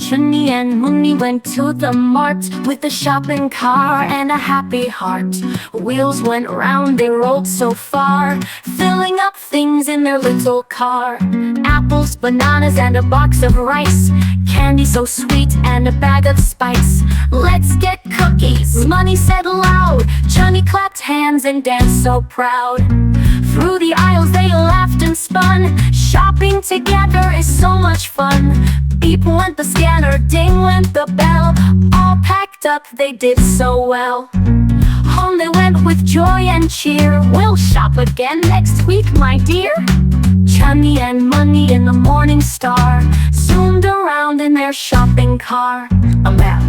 Chunni and Munni went to the mart with a shopping car and a happy heart. Wheels went round, they rolled so far, filling up things in their little car. Apples, bananas, and a box of rice, candy so sweet and a bag of spice. Let's get cookies, Munni said aloud. Chunni clapped hands and danced so proud. Through the aisles they laughed and spun. Shopping together is so much fun. Beep went the scanner, ding went the bell. All packed up, they did so well. Home they went with joy and cheer. We'll shop again next week, my dear. Chunni and Munni in the morning star zoomed around in their shopping car. A map.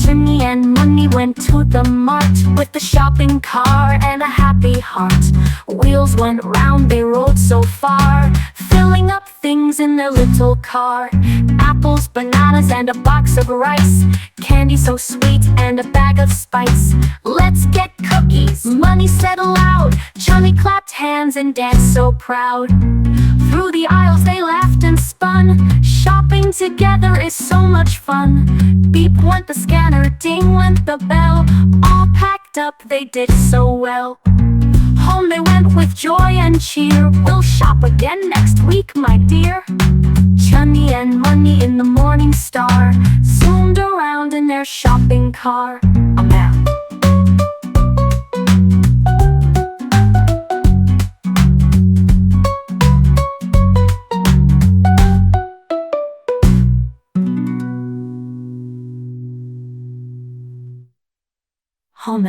Chunni and Munni went to the mart with the shopping car and a happy heart. Wheels went round, they rolled so far, filling up things in their little car. Apples, bananas, and a box of rice, candy so sweet and a bag of spice. Let's get cookies, Munni said aloud. Chunni clapped hands and danced so proud. Through the aisles they laughed and spun. Shopping together is so much fun. Beep went the scanner, ding went the bell. All packed up, they did so well. Home they went with joy and cheer. We'll shop again next week, my dear. Chunni and Munni in the morning star zoomed around in their shopping car. A map. Home.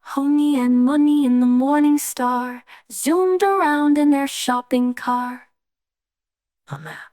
Chunni and Munni in the morning star zoomed around in their shopping car. A map.